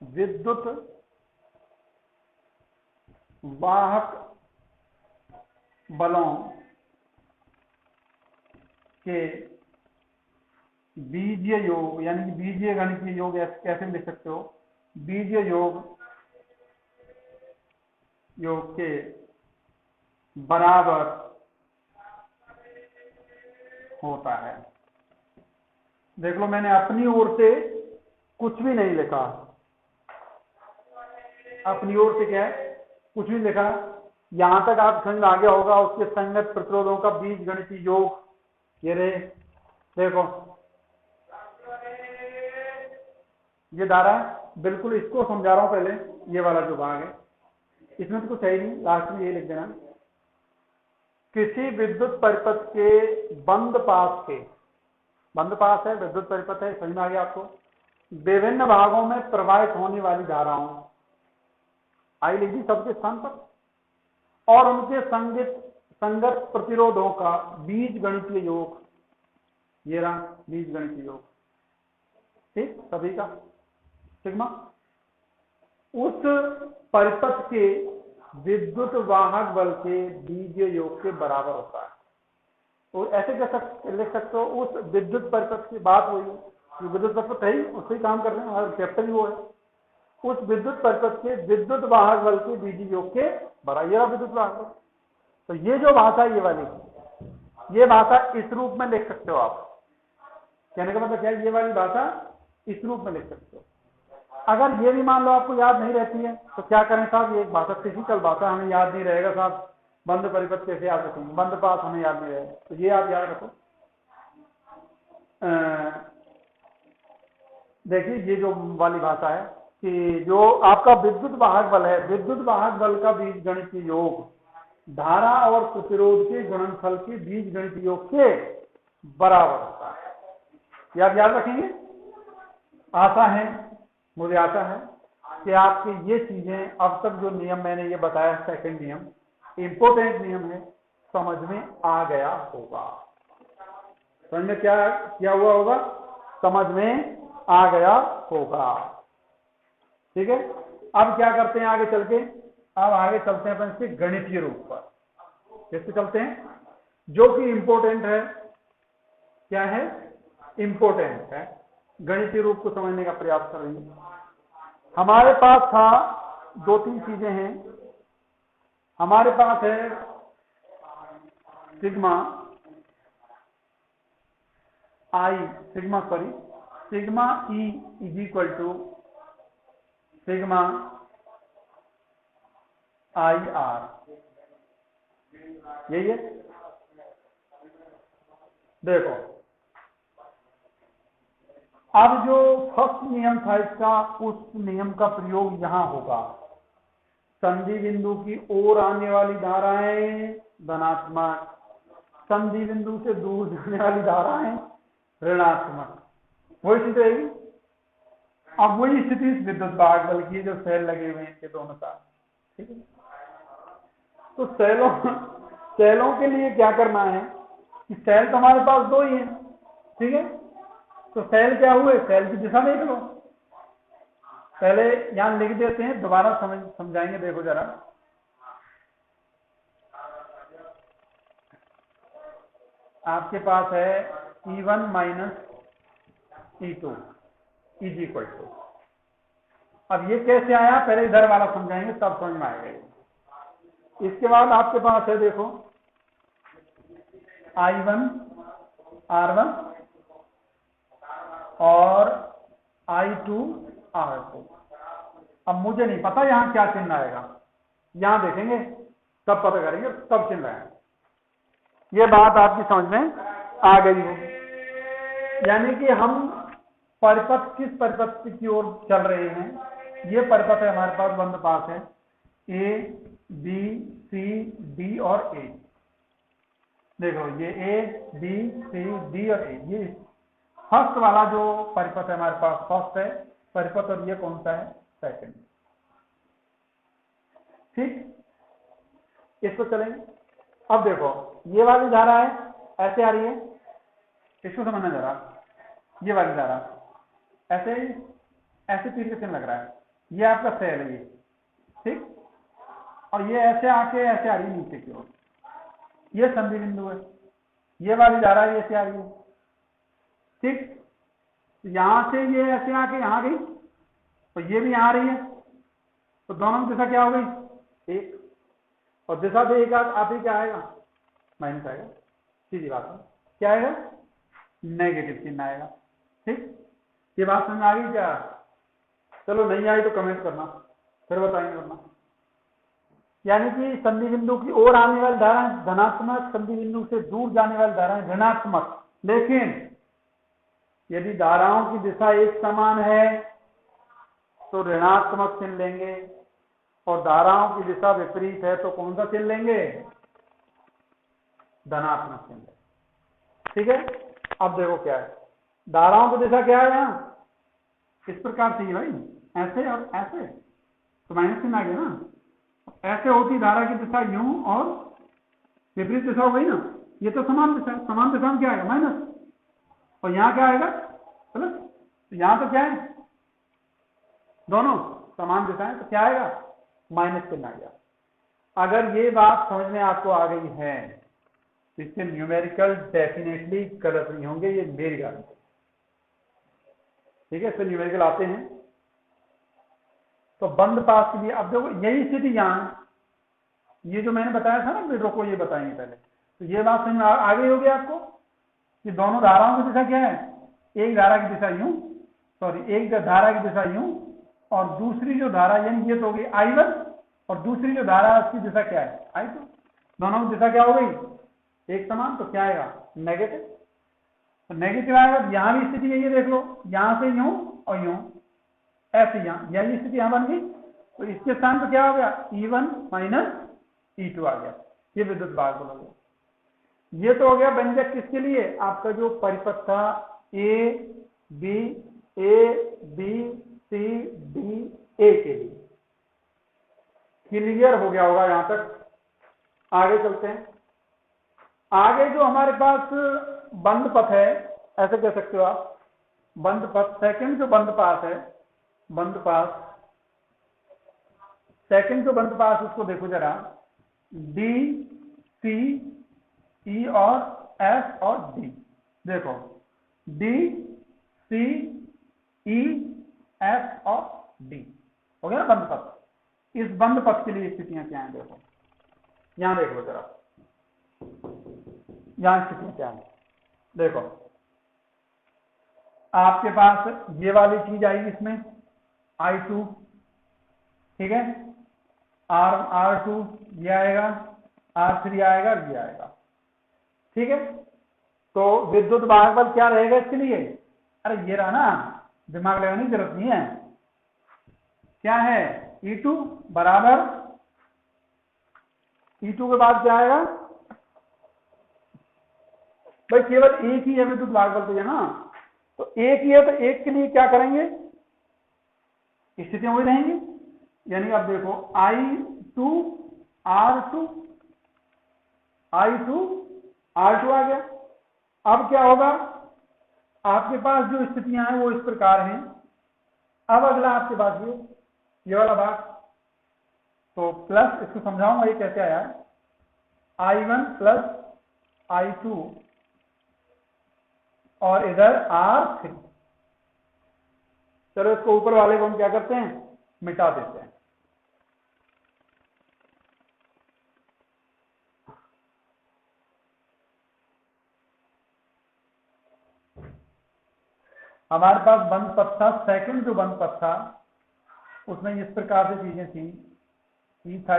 विद्युत वाहक बलों के बीजीय योग, यानी कि बीजीय गणितीय योग कैसे लिख सकते हो, बीजीय योग के बराबर होता है। देख लो मैंने अपनी ओर से कुछ भी नहीं लिखा, अपनी ओर से क्या है कुछ भी लिखा। यहां तक आप समझ में आ गया होगा उसके संगत प्रतिरोधों का बीज गणितीय योग। ये रहे देखो, ये धारा बिल्कुल, इसको समझा रहा हूं पहले। ये वाला जो भाग है इसमें तो कुछ है ही नहीं, लास्ट में ये लिख देना, किसी विद्युत परिपथ के बंद पास के, बंद पास है विद्युत परिपथ है, समझ में आ गया आपको, विभिन्न भागों में प्रवाहित होने वाली धाराओं, आई लिख दी सबके स्थान पर, और उनके संगत प्रतिरोधों का बीज गणितीय योग। ये रहा बीज गणितीय योग, ठीक सभी का सिग्मा। उस परिपथ के विद्युत वाहक बल के बीजीय योग के बराबर होता है। तो ऐसे लिख सकते हो, उस विद्युत परिपथ की बात हुई, जो विद्युत परिपथ है उससे ही काम कर रहे हैं, हमारा चैप्टर ही वो है। उस विद्युत परिपथ के विद्युत वाहक बल के बीजीय योग के बराबर, ये विद्युत वाहक बल। तो ये जो भाषा ये वाली, ये भाषा इस रूप में लिख सकते हो आप। कहने का मतलब क्या है, ये वाली भाषा इस रूप में लिख सकते हो। अगर ये भी मान लो आपको याद नहीं रहती है तो क्या करें साहब, ये एक भाषा फिजिकल भाषा, हमें याद नहीं रहेगा साहब, बंद परिपथ कैसे याद रखेंगे, बंद पास हमें याद नहीं रहेगा, तो ये आप याद रखो। देखिए ये जो वाली भाषा है कि जो आपका विद्युत वाहक बल है, विद्युत वाहक बल का बीज गणितीय योग धारा और प्रतिरोध के गुणनफल के बीज गणितीय योग के बराबर होता है। ये आप याद रखेंगे। आशा है, मुझे आशा है कि आपके ये चीजें अब तक जो नियम मैंने ये बताया, सेकंड नियम इंपोर्टेंट नियम है, समझ में आ गया होगा। समझ में क्या हुआ होगा, समझ में आ गया होगा। ठीक है, अब क्या करते हैं आगे चल के, अब आगे चलते हैं अपन इसके गणितीय रूप पर। कैसे चलते हैं, जो कि इंपोर्टेंट है, क्या है इंपोर्टेंट है, गणितीय रूप को समझने का प्रयास करेंगे। हमारे पास था 2-3 चीजें हैं। हमारे पास है sigma E is equal to sigma I R, यही है। देखो अब जो फर्स्ट नियम था इसका, उस नियम का प्रयोग यहां होगा। संधि बिंदु की ओर आने वाली धाराएं धनात्मक, संधि बिंदु से दूर जाने वाली धाराएं ऋणात्मक। वही स्थिति रहेगी। अब वही स्थिति इस विद्युत भाग बल की, जो सेल लगे हुए हैं इनके दोनों साथ, ठीक है। तो सेलों के लिए क्या करना है कि सेल तो हमारे पास दो ही है, ठीक है। तो सेल क्या हुए, सेल की दिशा देख लो। पहले यहां लिख देते हैं, दोबारा समझाएंगे। देखो जरा, आपके पास है E1 minus E2 is equal to, अब ये कैसे आया पहले इधर वाला समझाएंगे, तब समझ में आएगा। इसके बाद आपके पास है, देखो I1 R1 और I2 R2। अब मुझे नहीं पता यहां क्या चिन्ह आएगा, यहां देखेंगे तब पता करेंगे, तब चिन्ह आएगा। ये बात आपकी समझ में आ गई होगी। यानी कि हम परिपथ, किस परिपथ की ओर चल रहे हैं। ये परिपथ है हमारे पास, बंद पास है A B C D और A। देखो ये A B C D और A, ये फर्स्ट वाला जो परिपथ है हमारे पास, फर्स्ट है परिपथ, और ये कौन सा है, सेकंड। ठीक, इसको चलेंगे। अब देखो ये वाली धारा है, ऐसे आ रही है, इसको समझना जरा। ये वाली धारा ऐसे ऐसे तीर का चिन्ह लग रहा है, ये आपका सेल है ये, ठीक। और ये ऐसे आके ऐसे आ रही है नीचे की ओर, ये संधि बिंदु है। ये वाली धारा ये ऐसे आ रही है, ठीक। यहां से ये ऐसे आके यहां गई, और ये भी यहां आ रही है, तो दोनों में दिशा क्या हो गई, एक। और दिशा से एक आते क्या आएगा, माइनस आएगा। सीधी बात है, क्या आएगा, नेगेटिव चिन्ह आएगा, ठीक। ये बात समझ आ गई क्या? चलो नहीं आई तो कमेंट करना, फिर बताएंगे वरना। यानी कि संधि बिंदु की ओर आने वाली धाराएं धनात्मक, संधि बिंदु से दूर जाने वाली धाराएं ऋणात्मक। लेकिन यदि धाराओं की दिशा एक समान है तो ऋणात्मक चिन्ह लेंगे, और धाराओं की दिशा विपरीत है तो कौन सा चिन्ह लेंगे, धनात्मक चिन्ह, ठीक है। अब देखो क्या है, धाराओं की दिशा क्या है, यहाँ इस प्रकार से ही भाई, ऐसे और ऐसे, तो माइनस चिन्ह आ गया ना। ऐसे होती धारा की दिशा यूं, और विपरीत दिशा हो गई ना, ये तो समान दिशा है, समान दिशा में क्या आएगा, माइनस। और यहाँ क्या आएगा, प्लस। तो यहाँ तो क्या है, दोनों समान दिशा है, तो क्या आएगा, माइनस चिन्ह आ गया। अगर ये बात समझ में आपको आ गई है, इसके न्यूमेरिकल डेफिनेटली गलत नहीं होंगे, ये मेरी गारंटी, ठीक है। इससे न्यूमेरिकल आते हैं। तो बंद पास के लिए अब देखो यही स्थिति यहाँ, ये जो मैंने बताया था ना, रोको ये बताएंगे पहले। तो ये बात समझ में आ गई होगी आपको कि दोनों धाराओं की दिशा क्या है, एक धारा की दिशा यूं, सॉरी एक धारा की दिशा यूं, और दूसरी जो धारा, यानी ये तो हो गई I1, और दूसरी जो धारा है उसकी दिशा क्या है, I2। दोनों की दिशा क्या हो गई, एक समान, तो क्या आएगा, नेगेटिव। तो नेगेटिव आएगा। यहां भी स्थिति यही देख लो, यहां से यूं और यूं, ऐसे यहां, यही स्थिति यहां बन गई। तो इसके स्थान पर क्या हो गया, E1 माइनस E2 आ गया, ये विद्युत भाग बल हो गया। ये तो हो गया व्यंजक किसके लिए, आपका जो परिपथ था A B C D A के लिए। क्लियर हो गया होगा यहां तक। आगे चलते हैं। आगे जो हमारे पास बंद पथ है, ऐसे कह सकते हो आप, बंद पथ, सेकंड जो बंद पास है, बंद पास, सेकंड जो बंद पास, उसको देखो जरा, D C E और F और D। देखो D C E F और D हो गया ना बंद पथ। इस बंद पथ के लिए स्थितियां क्या हैं, देखो यहां देख लो जरा, यहां स्थितियां क्या है, देखो आपके पास ये वाली चीज आएगी इसमें I2, ठीक है, R2 ये आएगा, R3 आएगा, ये आएगा, ठीक है। तो विद्युत भाग बल क्या रहेगा इसके लिए, अरे ये रहा ना, दिमाग लगाने की जरूरत नहीं है। क्या है, E2 बराबर E2 के बाद क्या आएगा भाई, केवल एक ही है, मैं तो ब्लैक बल्ब है ना, तो एक ही है, तो एक के लिए क्या करेंगे, स्थितियां वही रहेंगी। यानी अब देखो I2 R2 I2 R2 आ गया। अब क्या होगा, आपके पास जो स्थितियां हैं वो इस प्रकार हैं। अब अगला आपके पास ये वाला भाग, तो प्लस, इसको समझाऊंगा ये कैसे आया है, I1 प्लस I2 और इधर R3। चलो इसको ऊपर वाले को हम क्या करते हैं, मिटा देते हैं। हमारे पास बंद पथ था, सेकंड जो बंद पथ था उसमें इस प्रकार से चीजें थी, ई था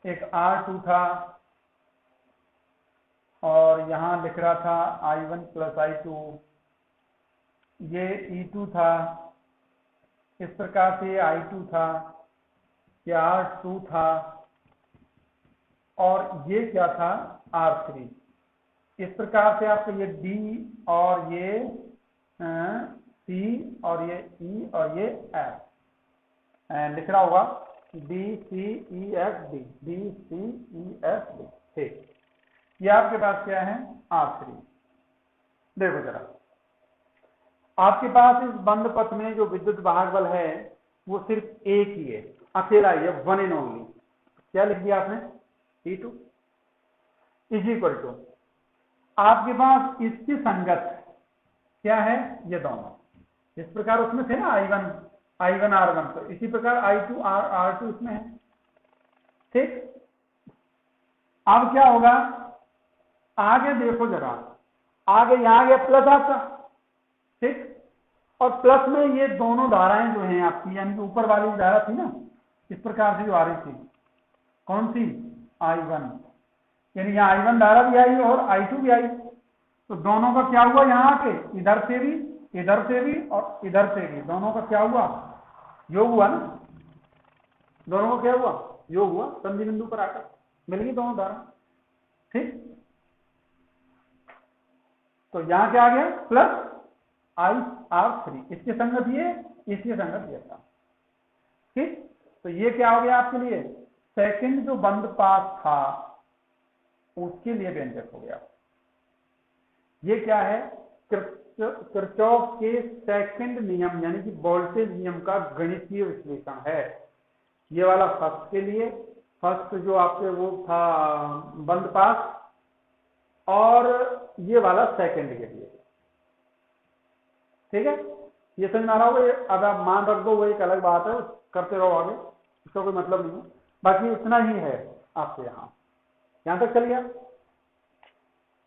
एक R2 था, और यहां लिख रहा था I1 प्लस I2, ये E2 था, इस प्रकार से I2 था, ये R2 था, और ये क्या था R3। इस प्रकार से आपको ये D और ये C और ये E और ये F लिख रहा होगा, D C E F D, D C E F D। ठीक, ये आपके पास क्या है R3। देखो जरा, आपके पास इस बंद पथ में जो विद्युत वाहक बल है वो सिर्फ एक ही है, अकेला ही है, वन एंड ओनली। क्या लिख दिया आपने, E2 इज इक्वल टू, आपके पास इसकी संगत क्या है, ये दोनों। इस प्रकार उसमें थे ना I1 R1, तो इसी प्रकार I2 R2 इसमें है। ठीक, अब क्या होगा, आगे देखो जरा, आगे यहां गया प्लस आपका, ठीक, और प्लस में ये दोनों धाराएं जो हैं आपकी, यानी कि ऊपर वाली धारा थी ना, इस प्रकार से जो आ रही थी, कौन सी, I1, यानी यहाँ I1 धारा भी आई और I2 भी आई, तो दोनों का क्या हुआ, यहाँ आके इधर से भी और इधर से भी, दोनों का क्या हुआ, योग हुआ ना, दोनों का क्या हुआ, योग हुआ, संधि बिंदु पर आकर मिल गई दोनों धारा। ठीक, तो यहां क्या आ गया, प्लस IR3, इसके संगत ये, इसके संगत ये था। ठीक, तो ये क्या हो गया आपके लिए, सेकंड जो बंद पाथ था उसके लिए व्यंजक हो गया। ये क्या है, किरचॉफ के सेकंड नियम यानी कि वोल्टेज नियम का गणितीय विश्लेषण है। ये वाला फर्स्ट के लिए, फर्स्ट जो आपके वो था बंद पाथ, और ये वाला सेकंड के लिए। ठीक है, ये समझ में आ रहा होगा। ये अब आप मान रख दो, वो एक अलग बात है, करते रहो आगे, इसका कोई मतलब नहीं है, बाकी इतना ही है आपके यहां तक चलिए।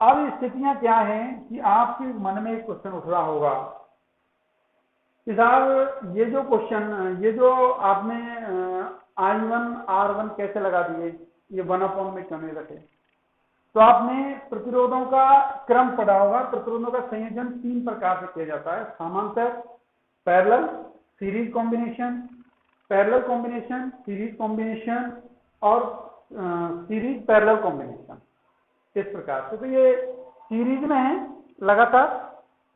अब स्थितियां क्या हैं कि आपके मन में एक क्वेश्चन उठ रहा होगा कि साहब ये जो क्वेश्चन, ये जो आपने I1 R1 कैसे लगा दिए, ये 1 में क्यों नहीं रखे। तो आपने प्रतिरोधों का क्रम पढ़ा होगा। प्रतिरोधों का संयोजन 3 प्रकार से किया जाता है, समांतर, parallel, series combination, parallel combination, series combination, और सीरीज पैरेलल कॉम्बिनेशन, इस प्रकार से। तो ये सीरीज में है लगातार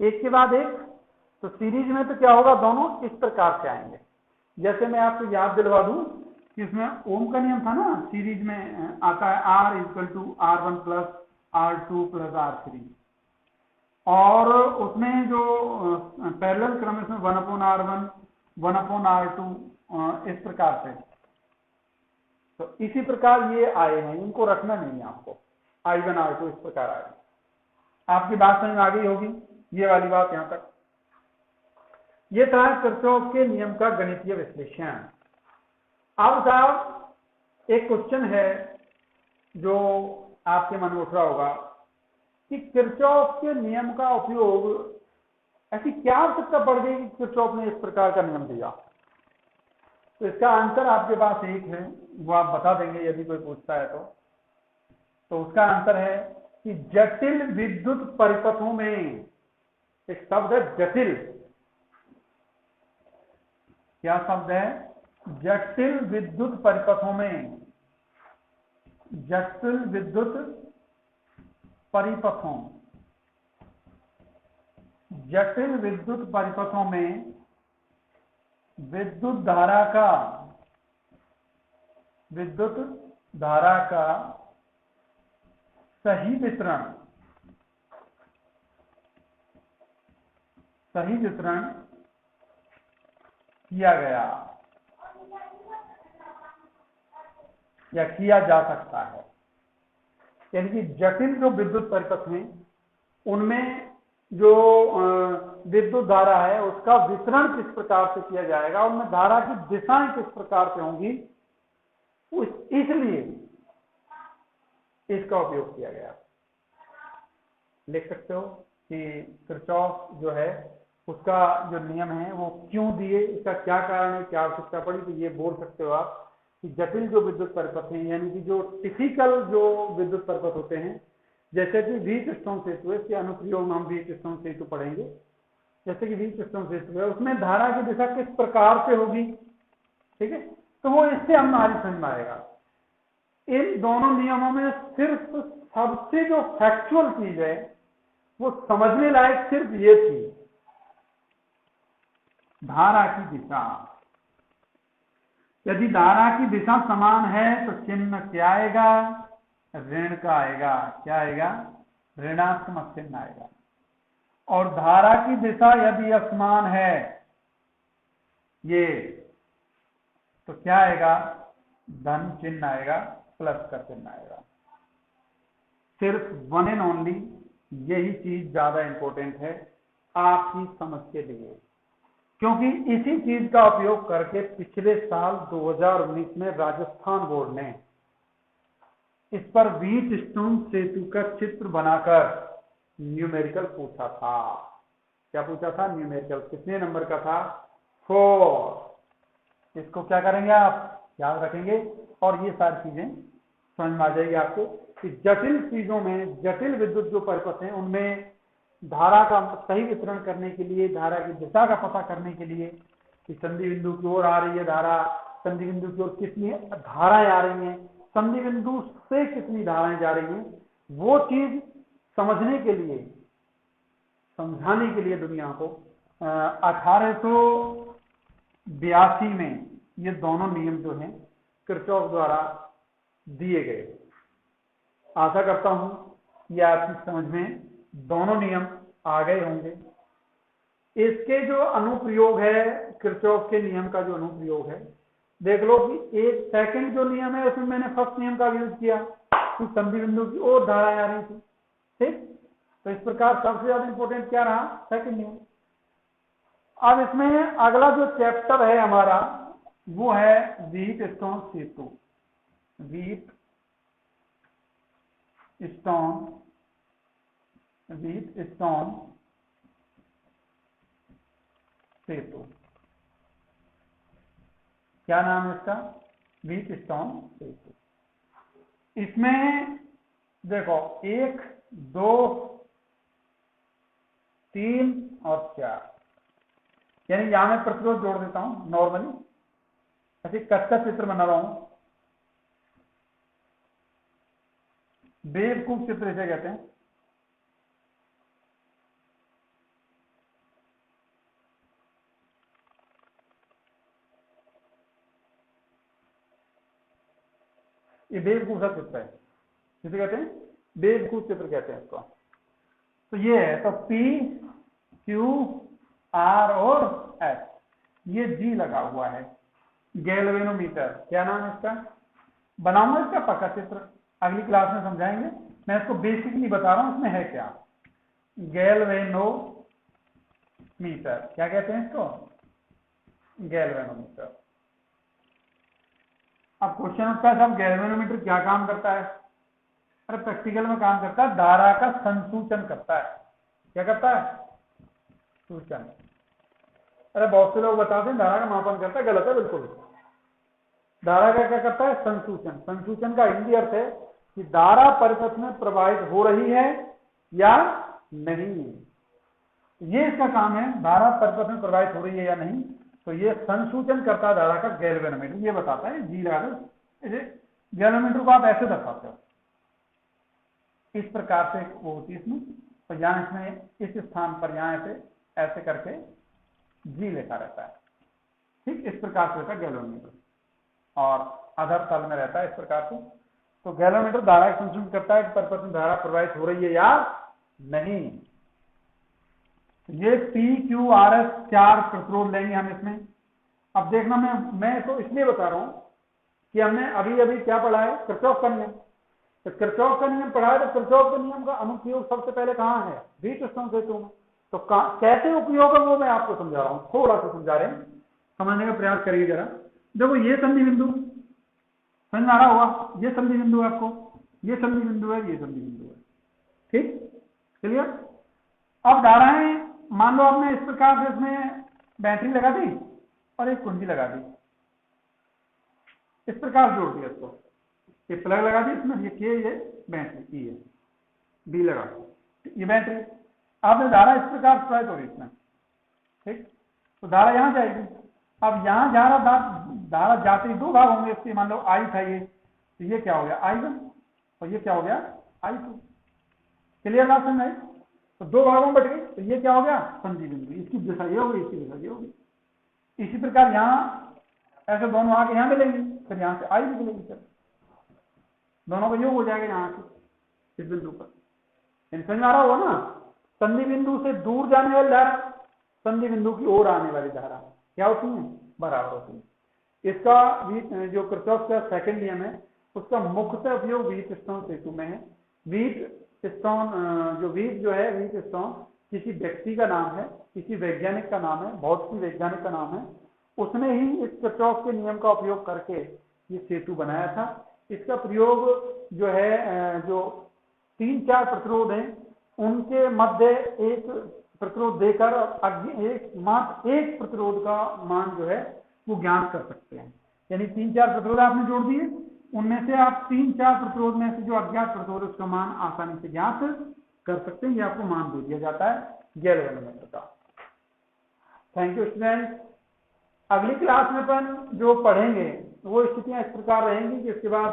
एक के बाद एक, तो सीरीज में तो क्या होगा, दोनों इस प्रकार से आएंगे। जैसे मैं आपको याद दिलवा दूं कि इसमें ओम का नियम था ना, सीरीज में आता है R equal to R1 plus R2 plus R3, और उसमें जो पैरेलल क्रम इसमें 1/R1 1/R2 इस प्रकार से। तो इसी प्रकार ये आए हैं, इनको रखना नहीं है आपको, I1 R2 इस प्रकार आए। आपकी बात समझ में आ गई होगी, ये वाली बात यहां तक। ये था किरचॉफ के नियम का गणितीय विश्लेषण। अब साहब एक क्वेश्चन है जो आपके मन में उठ रहा होगा कि किरचॉफ के नियम का उपयोग, ऐसी क्या आवश्यकता पड़ गई कि किरचॉफ ने इस प्रकार का नियम दिया। तो इसका आंसर आपके पास एक है, वो आप बता देंगे यदि कोई पूछता है तो उसका आंसर है कि जटिल विद्युत परिपथों में, एक शब्द है जटिल, क्या शब्द है, जटिल विद्युत परिपथों में जटिल विद्युत परिपथों, जटिल विद्युत परिपथों में विद्युत धारा का सही वितरण किया गया या किया जा सकता है। यानी कि जटिल जो विद्युत परिपथ हैं उनमें जो विद्युत धारा है उसका वितरण किस प्रकार से किया जाएगा, उनमें धारा की दिशाएं किस प्रकार से होंगी, इसलिए इसका उपयोग किया गया। लिख सकते हो कि किरचॉफ जो है उसका जो नियम है वो क्यों दिए, इसका क्या कारण है, क्या आवश्यकता पड़ी, तो ये बोल सकते हो आप कि जटिल जो विद्युत परिपथ हैं, यानी कि जो टिपिकल जो विद्युत परिपथ होते हैं, जैसे कि व्हीटस्टोन सेतु है, इसके अनुप्रयोग में हम व्हीटस्टोन सेतु पढ़ेंगे। जैसे कि व्हीटस्टोन सेतु है, उसमें धारा की दिशा किस प्रकार से होगी, ठीक है, तो वो इससे हमारी समझ में आएगा। इन दोनों नियमों में सिर्फ सबसे जो फैक्चुअल चीज है वो समझने लायक सिर्फ ये थी, धारा की दिशा। यदि धारा की दिशा समान है तो चिन्ह क्या आएगा, ऋण का आएगा। क्या आएगा, ऋणात्मक चिन्ह आएगा। और धारा की दिशा यदि असमान है ये, तो क्या आएगा, धन चिन्ह आएगा, प्लस का चिन्ह आएगा। सिर्फ वन एंड ओनली यही चीज ज्यादा इंपॉर्टेंट है आपकी समझ के लिए, क्योंकि इसी चीज का उपयोग करके पिछले साल 2019 में राजस्थान बोर्ड ने इस पर व्हीटस्टोन सेतु का चित्र बनाकर न्यूमेरिकल पूछा था। क्या पूछा था, न्यूमेरिकल। कितने नंबर का था, 4। इसको क्या करेंगे आप, याद रखेंगे, और ये सारी चीजें समझ में आ जाएगी आपको कि जटिल चीजों में, जटिल विद्युत जो परिपथ हैं उनमें धारा का सही वितरण करने के लिए, धारा की दिशा का पता करने के लिए कि संधि बिंदु की ओर आ रही है धारा, संधि बिंदु की ओर कितनी धाराएं आ रही हैं, संधि बिंदु से कितनी धाराएं जा रही हैं, वो चीज समझने के लिए, समझाने के लिए दुनिया को 1882 में ये दोनों नियम जो हैं किरचॉफ द्वारा दिए गए। आशा करता हूं कि आपकी समझ में दोनों नियम आ गए होंगे। इसके जो अनुप्रयोग है, किरचॉफ के नियम का जो अनुप्रयोग है, देख लो कि एक सेकंड जो नियम है उसमें मैंने फर्स्ट नियम का यूज किया कि संधि बिंदु की ओर धाराएं आ रही थी, ठीक। तो इस प्रकार सबसे ज्यादा इंपॉर्टेंट क्या रहा, सेकंड नियम। अब इसमें अगला जो चैप्टर है हमारा वो है व्हीटस्टोन सेतु। व्हीटस्टोन सेतु, क्या नाम है इसका, व्हीटस्टोन सेतु। इसमें देखो 1, 2, 3 और 4, यानी यहां मैं प्रतिरोध जोड़ देता हूं नॉर्मली, ऐसे कच्चा चित्र बना रहा हूं। बेवकूफ चित्र इसे कहते हैं। ये बेवकूफ सा चित्र है, जिसे कहते हैं बेवकूफ चित्र कहते हैं इसको। तो ये है, तो P, Q, R और S, ये G लगा हुआ है। गैल्वेनोमीटर, क्या नाम है इसका, बनाऊंगा इसका पक्का चित्र, अगली क्लास में समझाएंगे। मैं इसको बेसिकली बता रहा हूं इसमें है क्या। गैल्वेनोमीटर, क्या कहते हैं इसको, गैल्वेनोमीटर। अब क्वेश्चन उठता है साहब गैल्वेनोमीटर क्या काम करता है। अरे प्रैक्टिकल में काम करता है, धारा का संसूचन करता है। क्या करता है, सूचन। अरे बहुत से लोग बताते हैं धारा का मापन करता है, गलत है बिल्कुल। धारा का क्या करता है, संसूचन। संसूचन का हिंदी अर्थ है कि धारा परिपथ में प्रवाहित हो रही है या नहीं, ये इसका काम है। धारा परिपथ में प्रवाहित हो रही है या नहीं, तो ये संसूचन करता है धारा का गैल्वेनोमीटर, ये बताता है। जी लगा दो, गैलोमीटर को आप ऐसे दर्शाते हो, इस प्रकार से वो होती है इसमें, और यहाँ इसमें इस स्थान पर यहाँ ऐसे करके जी लिखा रहता है, ठीक इस प्रकार से रहता है गैलोमीटर, और अधर तल में रहता है इस प्रकार से। तो गैलोमीटर धारा संशोधित करता है कि पर परसेंट धारा प्रवाहित हो रही है या नहीं। ये PQRS 4 प्रतिरोध लेंगे हम इसमें। अब देखना, मैं तो इसलिए बता रहा हूं कि हमने अभी अभी क्या पढ़ा है, किरचॉफ का नियम। तो किरचॉफ का नियम पढ़ा है, तो किरचॉफ के नियम का अनुप्रयोग सबसे पहले कहाँ है, व्हीटस्टोन सेतु में। तो कैसे उपयोग है वो मैं आपको समझा रहा हूं, थोड़ा सा समझा रहे हैं, समझने का प्रयास करिए जरा। देखो ये संधि बिंदु समझ में आ रहा होगा, ये संधि बिंदु है आपको, ये संधि बिंदु है, ये संधि बिंदु है, ठीक क्लियर। अब धाराएं मान लो आपने इस प्रकार से इसमें बैटरी लगा दी और एक कुंजी लगा दी, इस प्रकार जोड़ दिया इसको, ये प्लग लगा दी इसमें, ये के, ये बैटरी ई है, बी लगा ये बैटरी। आपने धारा इस प्रकार प्रवाहित हो रही इसमें, ठीक, तो धारा यहां जाएगी। अब यहां जा रहा धारा जाते ही दो भाग होंगे इसके, मान लो आई था ये, तो ये क्या हो गया I1 और ये क्या हो गया I2, क्लियर बात समझ आई। तो दो भागों में बट गई, तो ये क्या हो गया संधि बिंदु, इसकी दिशा ये होगी, इसकी दिशा ये होगी। इसी प्रकार यहाँ ऐसे दोनों आके यहाँ मिलेंगे, फिर यहाँ से आई निकलेगी, सर दोनों का योग हो जाएगा यहाँ से इस बिंदु पर। समझ में आ रहा होगा ना, संधि बिंदु से दूर जाने वाली धारा संधि बिंदु की ओर आने वाली धारा क्या होती है, बराबर होती है। इसका जो किरचॉफ का सेकंड नियम है उसका मुख्यतः उपयोग व्हीटस्टोन सेतु में है। व्हीटस्टोन जो है व्हीटस्टोन किसी व्यक्ति का नाम है, किसी वैज्ञानिक का नाम है, भौतिकी वैज्ञानिक का नाम है। उसने ही इस किरचॉफ के नियम का उपयोग करके ये सेतु बनाया था। इसका प्रयोग जो है जो 3-4 प्रतिरोध हैं उनके मध्य एक प्रतिरोध देकर मात्र एक प्रतिरोध का मान जो है वो ज्ञात कर सकते हैं। यानी 3-4 प्रतिरोध आपने जोड़ दिए, उनमें से आप 3-4 प्रतिरोध में से जो अज्ञात प्रतिरोध उसका मान आसानी से ज्ञात कर सकते हैं। ये आपको मान दे दिया जाता है गैल्वेनोमीटर का। Thank you student. अगली क्लास में अपन जो पढ़ेंगे वो स्थितियां इस प्रकार रहेंगी कि इसके बाद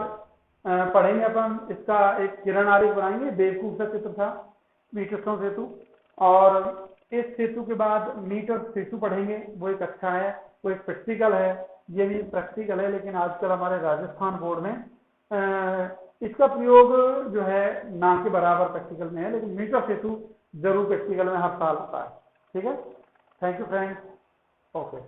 पढ़ेंगे अपन इसका एक किरण आरेख बनाएंगे, बेवकूफ सा चित्र था व्हीटस्टोन सेतु, और इस सेतु के बाद मीटर सेतु पढ़ेंगे, वो एक अच्छा है, वो एक प्रैक्टिकल है, ये भी प्रैक्टिकल है, लेकिन आजकल हमारे राजस्थान बोर्ड में इसका प्रयोग जो है ना के बराबर प्रैक्टिकल में है, लेकिन मीटर सेतु जरूर प्रैक्टिकल में हर साल होता है। ठीक है, थैंक यू फ्रेंड्स, ओके।